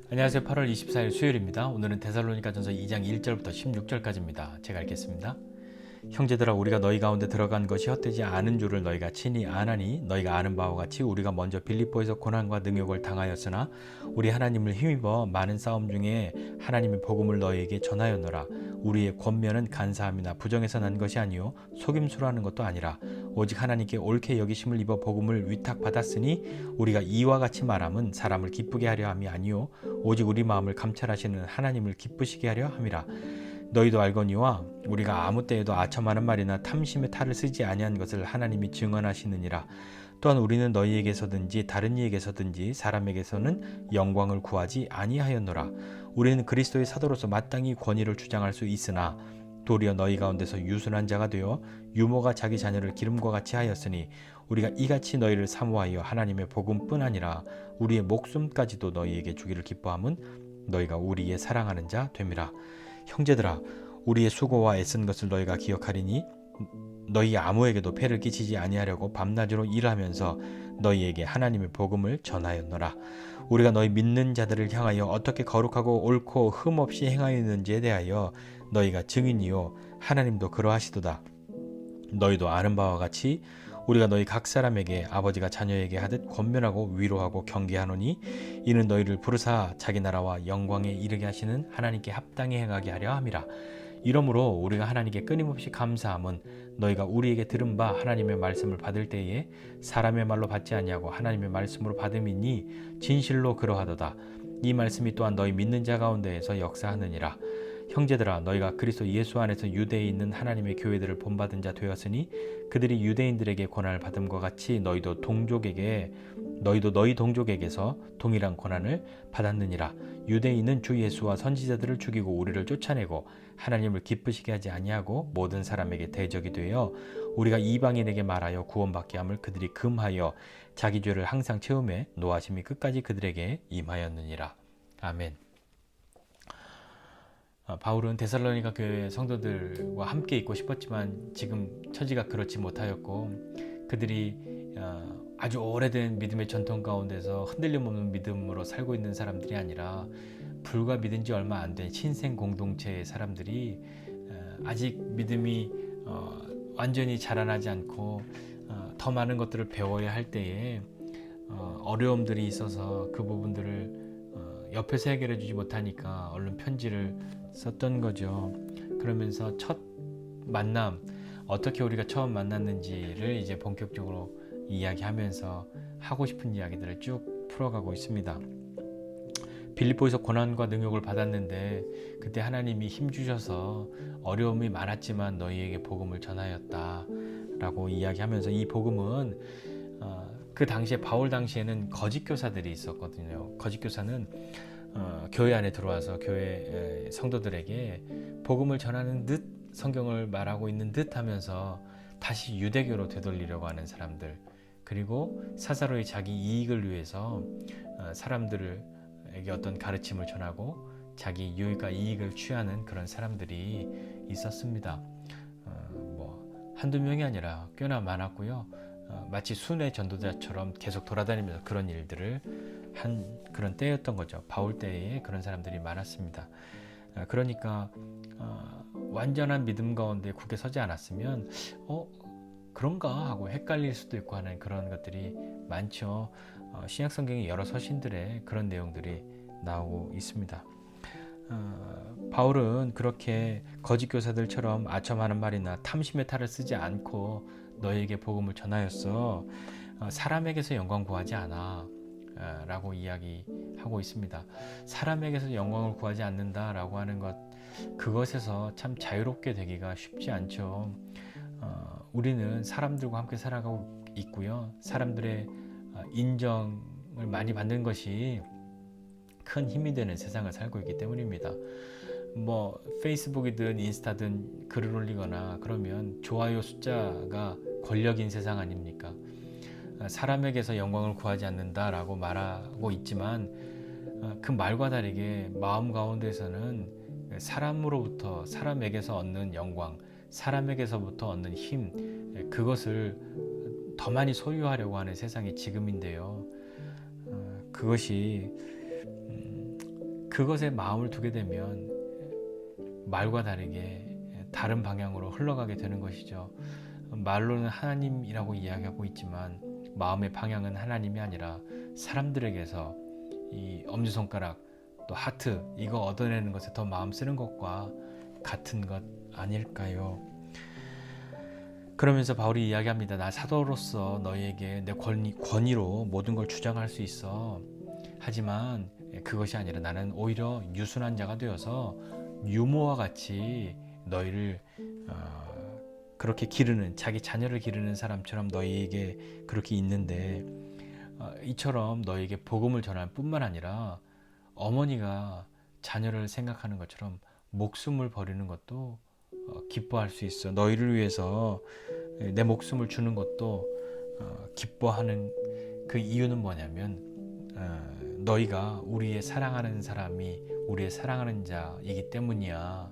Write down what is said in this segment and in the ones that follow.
안녕하세요. 8월 24일 수요일입니다. 오늘은 데살로니가전서 2장 1절부터 16절까지입니다. 제가 읽겠습니다. 형제들아, 우리가 너희 가운데 들어간 것이 헛되지 않은 줄을 너희가 친히 아나니, 너희가 아는 바와 같이 우리가 먼저 빌립보에서 고난과 능욕을 당하였으나 우리 하나님을 힘입어 많은 싸움 중에 하나님의 복음을 너희에게 전하였노라. 우리의 권면은 간사함이나 부정에서 난 것이 아니요 속임수로 하는 것도 아니라 오직 하나님께 옳게 여기심을 입어 복음을 위탁받았으니 우리가 이와 같이 말함은 사람을 기쁘게 하려 함이 아니요 오직 우리 마음을 감찰하시는 하나님을 기쁘시게 하려 함이라. 너희도 알거니와 우리가 아무 때에도 아첨하는 말이나 탐심의 탈을 쓰지 아니한 것을 하나님이 증언하시느니라. 또한 우리는 너희에게서든지 다른 이에게서든지 사람에게서는 영광을 구하지 아니하였노라. 우리는 그리스도의 사도로서 마땅히 권위를 주장할 수 있으나 도리어 너희 가운데서 유순한 자가 되어 유모가 자기 자녀를 기름과 같이 하였으니 우리가 이같이 너희를 사모하여 하나님의 복음뿐 아니라 우리의 목숨까지도 너희에게 주기를 기뻐함은 너희가 우리의 사랑하는 자 됨이라. 형제들아, 우리의 수고와 애쓴 것을 너희가 기억하리니 너희 아무에게도 폐를 끼치지 아니하려고 밤낮으로 일하면서 너희에게 하나님의 복음을 전하였노라. 우리가 너희 믿는 자들을 향하여 어떻게 거룩하고 옳고 흠없이 행하였는지에 대하여 너희가 증인이요 하나님도 그러하시도다. 너희도 아는 바와 같이 우리가 너희 각 사람에게 아버지가 자녀에게 하듯 권면하고 위로하고 경계하노니 이는 너희를 부르사 자기 나라와 영광에 이르게 하시는 하나님께 합당히 행하게 하려 함이라. 이러므로 우리가 하나님께 끊임없이 감사함은 너희가 우리에게 들은 바 하나님의 말씀을 받을 때에 사람의 말로 받지 아니하고 하나님의 말씀으로 받음이니 진실로 그러하도다. 이 말씀이 또한 너희 믿는 자 가운데에서 역사하느니라. 형제들아, 너희가 그리스도 예수 안에서 유대에 있는 하나님의 교회들을 본받은 자 되었으니 그들이 유대인들에게 고난을 받음과 같이 너희도 너희 동족에게서 동일한 고난을 받았느니라. 유대인은 주 예수와 선지자들을 죽이고 우리를 쫓아내고 하나님을 기쁘시게 하지 아니하고 모든 사람에게 대적이 되어 우리가 이방인에게 말하여 구원받게 함을 그들이 금하여 자기 죄를 항상 채우매 노하심이 끝까지 그들에게 임하였느니라. 아멘. 바울은 데살로니가 교회 성도들과 함께 있고 싶었지만 지금 처지가 그렇지 못하였고 그들이 아주 오래된 믿음의 전통 가운데서 흔들림 없는 믿음으로 살고 있는 사람들이 아니라 불과 믿은 지 얼마 안 된 신생 공동체의 사람들이 아직 믿음이 완전히 자라나지 않고 더 많은 것들을 배워야 할 때에 어려움들이 있어서 그 부분들을 옆에서 해결해 주지 못하니까 얼른 편지를 썼던 거죠. 그러면서 첫 만남, 어떻게 우리가 처음 만났는지를 이제 본격적으로 이야기하면서 하고 싶은 이야기들을 쭉 풀어가고 있습니다. 빌립보에서 고난과 능욕을 받았는데 그때 하나님이 힘주셔서 어려움이 많았지만 너희에게 복음을 전하였다 라고 이야기하면서 이 복음은 그 당시에 바울 당시에는 거짓 교사들이 있었거든요. 거짓 교사는 교회 안에 들어와서 교회 성도들에게 복음을 전하는 듯 성경을 말하고 있는 듯 하면서 다시 유대교로 되돌리려고 하는 사람들, 그리고 사사로이 자기 이익을 위해서 사람들에게 어떤 가르침을 전하고 자기 유익과 이익을 취하는 그런 사람들이 있었습니다. 한두 명이 아니라 꽤나 많았고요. 마치 순회 전도자처럼 계속 돌아다니면서 그런 일들을 한 그런 때였던 거죠. 바울 때에 그런 사람들이 많았습니다. 그러니까 완전한 믿음 가운데 굳게 서지 않았으면 그런가 하고 헷갈릴 수도 있고 하는 그런 것들이 많죠. 신약 성경의 여러 서신들에 그런 내용들이 나오고 있습니다. 바울은 그렇게 거짓 교사들처럼 아첨하는 말이나 탐심의 탈을 쓰지 않고 너희에게 복음을 전하였어. 사람에게서 영광 구하지 않아 라고 이야기하고 있습니다. 사람에게서 영광을 구하지 않는다 라고 하는 것, 그것에서 참 자유롭게 되기가 쉽지 않죠. 우리는 사람들과 함께 살아가고 있고요. 사람들의 인정을 많이 받는 것이 큰 힘이 되는 세상을 살고 있기 때문입니다. 페이스북이든 인스타든 글을 올리거나 그러면 좋아요 숫자가 권력인 세상 아닙니까? 사람에게서 영광을 구하지 않는다라고 말하고 있지만 그 말과 다르게 마음 가운데서는 사람으로부터, 사람에게서 얻는 영광, 사람에게서부터 얻는 힘, 그것을 더 많이 소유하려고 하는 세상이 지금인데요. 그것이 그것에 마음을 두게 되면 말과 다르게 다른 방향으로 흘러가게 되는 것이죠. 말로는 하나님이라고 이야기하고 있지만 마음의 방향은 하나님이 아니라 사람들에게서 이 엄지손가락 또 하트 이거 얻어내는 것에 더 마음 쓰는 것과 같은 것 아닐까요? 그러면서 바울이 이야기합니다. 나 사도로서 너희에게 내 권위로 모든 걸 주장할 수 있어. 하지만 그것이 아니라 나는 오히려 유순한 자가 되어서 유모와 같이 너희를 그렇게 기르는, 자기 자녀를 기르는 사람처럼 너희에게 그렇게 있는데 이처럼 너희에게 복음을 전할 뿐만 아니라 어머니가 자녀를 생각하는 것처럼 목숨을 버리는 것도 기뻐할 수 있어. 너희를 위해서 내 목숨을 주는 것도 기뻐하는 그 이유는 뭐냐면 너희가 우리의 사랑하는 사람이 우리의 사랑하는 자이기 때문이야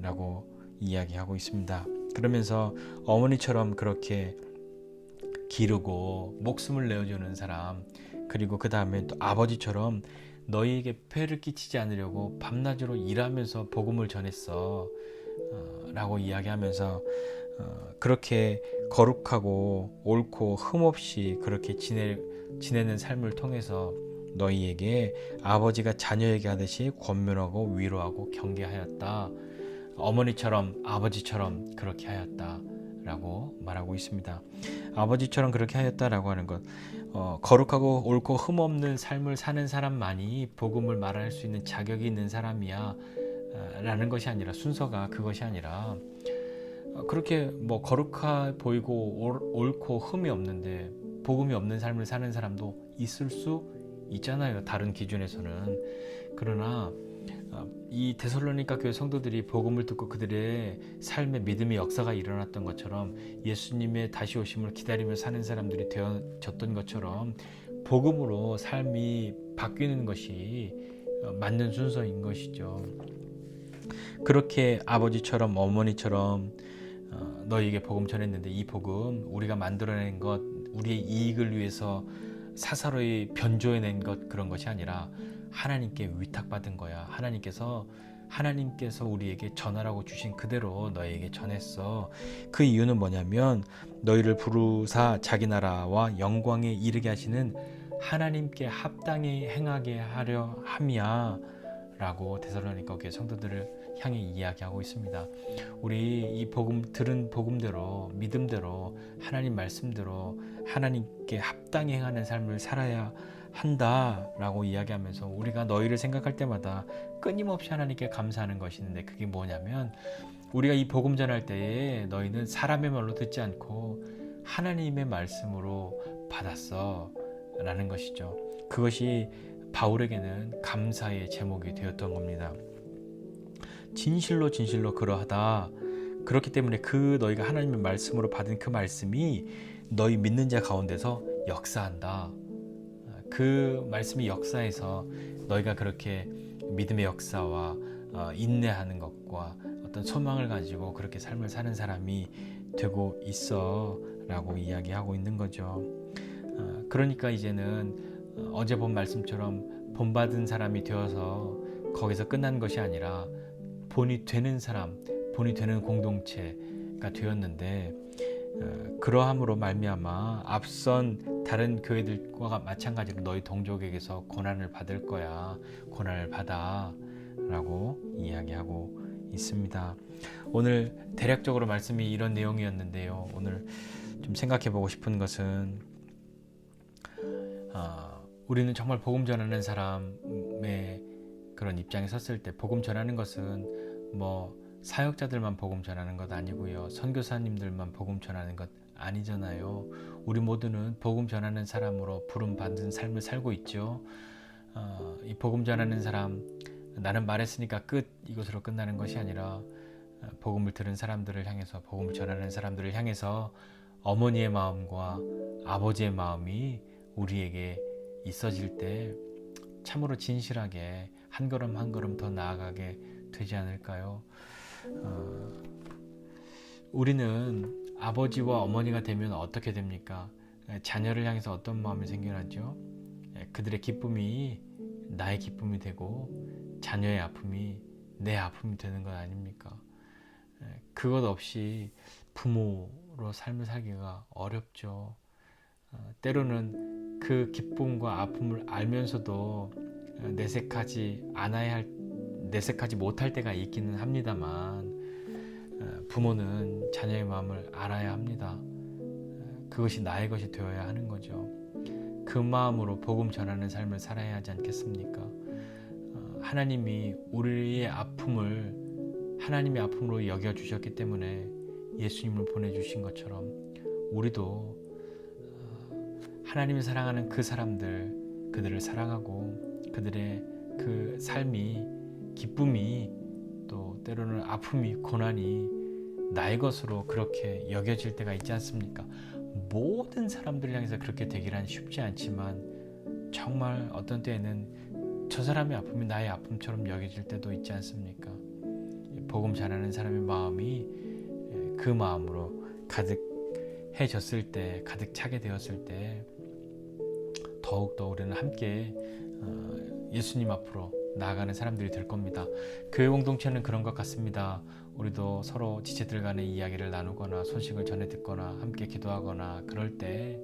라고 이야기하고 있습니다. 그러면서 어머니처럼 그렇게 기르고 목숨을 내어주는 사람, 그리고 그 다음에 또 아버지처럼 너희에게 폐를 끼치지 않으려고 밤낮으로 일하면서 복음을 전했어 라고 이야기하면서 그렇게 거룩하고 옳고 흠없이 그렇게 지내는 삶을 통해서 너희에게 아버지가 자녀에게 하듯이 권면하고 위로하고 경계하였다. 어머니처럼 아버지처럼 그렇게 하였다 라고 말하고 있습니다. 아버지처럼 그렇게 하였다라고 하는 것, 거룩하고 옳고 흠없는 삶을 사는 사람만이 복음을 말할 수 있는 자격이 있는 사람이야 라는 것이 아니라, 순서가 그것이 아니라 그렇게 뭐 거룩해 보이고 옳고 흠이 없는데 복음이 없는 삶을 사는 사람도 있을 수 있잖아요, 다른 기준에서는. 그러나 이 데살로니가 교회 성도들이 복음을 듣고 그들의 삶에 믿음의 역사가 일어났던 것처럼, 예수님의 다시 오심을 기다리며 사는 사람들이 되어졌던 것처럼 복음으로 삶이 바뀌는 것이 맞는 순서인 것이죠. 그렇게 아버지처럼 어머니처럼 너희에게 복음 전했는데, 이 복음 우리가 만들어낸 것, 우리의 이익을 위해서 사사로이 변조해낸 것, 그런 것이 아니라 하나님께 위탁받은 거야. 하나님께서 우리에게 전하라고 주신 그대로 너희에게 전했어. 그 이유는 뭐냐면 너희를 부르사 자기 나라와 영광에 이르게 하시는 하나님께 합당히 행하게 하려 함이야 라고 데살로니가 교회 성도들을 향해 이야기하고 있습니다. 우리 이 들은 복음대로, 믿음대로, 하나님 말씀대로 하나님께 합당히 행하는 삶을 살아야 한다라고 이야기하면서, 우리가 너희를 생각할 때마다 끊임없이 하나님께 감사하는 것이 있는데, 그게 뭐냐면 우리가 이 복음 전할 때에 너희는 사람의 말로 듣지 않고 하나님의 말씀으로 받았어 라는 것이죠. 그것이 바울에게는 감사의 제목이 되었던 겁니다. 진실로 그러하다. 그렇기 때문에 너희가 하나님의 말씀으로 받은 그 말씀이 너희 믿는 자 가운데서 역사한다. 그 말씀이 역사해서 너희가 그렇게 믿음의 역사와 인내하는 것과 어떤 소망을 가지고 그렇게 삶을 사는 사람이 되고 있어 라고 이야기하고 있는 거죠. 그러니까 이제는 어제 본 말씀처럼 본받은 사람이 되어서 거기서 끝난 것이 아니라 본이 되는 사람, 본이 되는 공동체가 되었는데, 그러함으로 말미암아 앞선 다른 교회들과 마찬가지로 너희 동족에게서 고난을 받을 거야. 고난을 받아 라고 이야기하고 있습니다. 오늘 대략적으로 말씀이 이런 내용이었는데요. 오늘 좀 생각해 보고 싶은 것은 우리는 정말 복음 전하는 사람의 그런 입장에 섰을 때, 복음 전하는 것은 뭐 사역자들만 복음 전하는 것 아니고요, 선교사님들만 복음 전하는 것 아니잖아요. 우리 모두는 복음 전하는 사람으로 부름받은 삶을 살고 있죠. 이 복음 전하는 사람, 나는 말했으니까 끝, 이것으로 끝나는 것이 아니라 복음을 들은 사람들을 향해서, 복음을 전하는 사람들을 향해서 어머니의 마음과 아버지의 마음이 우리에게 있어질 때 참으로 진실하게 한 걸음 한 걸음 더 나아가게 되지 않을까요? 우리는 아버지와 어머니가 되면 어떻게 됩니까? 자녀를 향해서 어떤 마음이 생겨나죠? 그들의 기쁨이 나의 기쁨이 되고, 자녀의 아픔이 내 아픔이 되는 것 아닙니까? 그것 없이 부모로 삶을 살기가 어렵죠. 때로는 그 기쁨과 아픔을 알면서도 내색하지 못할 때가 있기는 합니다만, 부모는 자녀의 마음을 알아야 합니다. 그것이 나의 것이 되어야 하는 거죠. 그 마음으로 복음 전하는 삶을 살아야 하지 않겠습니까? 하나님이 우리의 아픔을 하나님의 아픔으로 여겨주셨기 때문에 예수님을 보내주신 것처럼 우리도 하나님이 사랑하는 그 사람들, 그들을 사랑하고 그들의 그 삶이, 기쁨이, 또 때로는 아픔이, 고난이 나의 것으로 그렇게 여겨질 때가 있지 않습니까? 모든 사람들을 향해서 그렇게 되기란 쉽지 않지만 정말 어떤 때에는 저 사람의 아픔이 나의 아픔처럼 여겨질 때도 있지 않습니까? 복음 전하는 사람의 마음이 그 마음으로 가득해졌을 때, 가득 차게 되었을 때 더욱더 우리는 함께 예수님 앞으로 나아가는 사람들이 될 겁니다. 교회 공동체는 그런 것 같습니다. 우리도 서로 지체들 간의 이야기를 나누거나 소식을 전해 듣거나 함께 기도하거나 그럴 때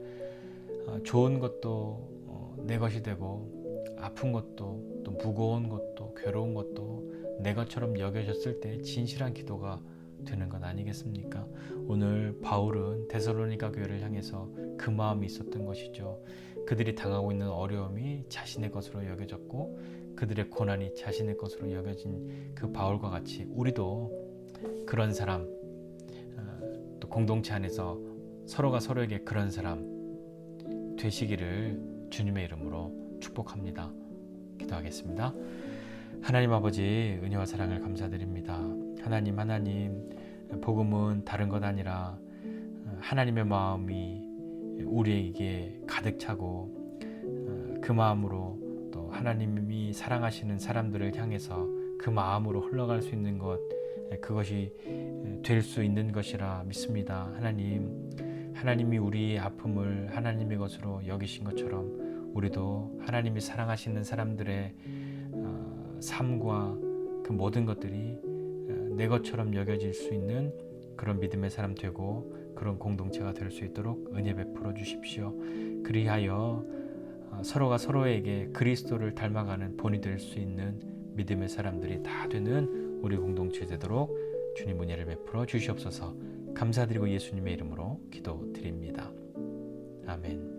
좋은 것도 내 것이 되고 아픈 것도 또 무거운 것도 괴로운 것도 내 것처럼 여겨졌을 때 진실한 기도가 되는 것 아니겠습니까? 오늘 바울은 데살로니가 교회를 향해서 그 마음이 있었던 것이죠. 그들이 당하고 있는 어려움이 자신의 것으로 여겨졌고 그들의 고난이 자신의 것으로 여겨진 그 바울과 같이 우리도 그런 사람, 또 공동체 안에서 서로가 서로에게 그런 사람 되시기를 주님의 이름으로 축복합니다. 기도하겠습니다. 하나님 아버지, 은혜와 사랑을 감사드립니다. 하나님, 복음은 다른 것 아니라 하나님의 마음이 우리에게 가득 차고 그 마음으로 또 하나님이 사랑하시는 사람들을 향해서 그 마음으로 흘러갈 수 있는 것, 그것이 될 수 있는 것이라 믿습니다. 하나님이 우리의 아픔을 하나님의 것으로 여기신 것처럼 우리도 하나님이 사랑하시는 사람들의 삶과 그 모든 것들이 내 것처럼 여겨질 수 있는 그런 믿음의 사람 되고 그런 공동체가 될 수 있도록 은혜 베풀어 주십시오. 그리하여 서로가 서로에게 그리스도를 닮아가는 본이 될 수 있는 믿음의 사람들이 다 되는 우리 공동체 되도록 주님 은혜를 베풀어 주시옵소서. 감사드리고 예수님의 이름으로 기도드립니다. 아멘.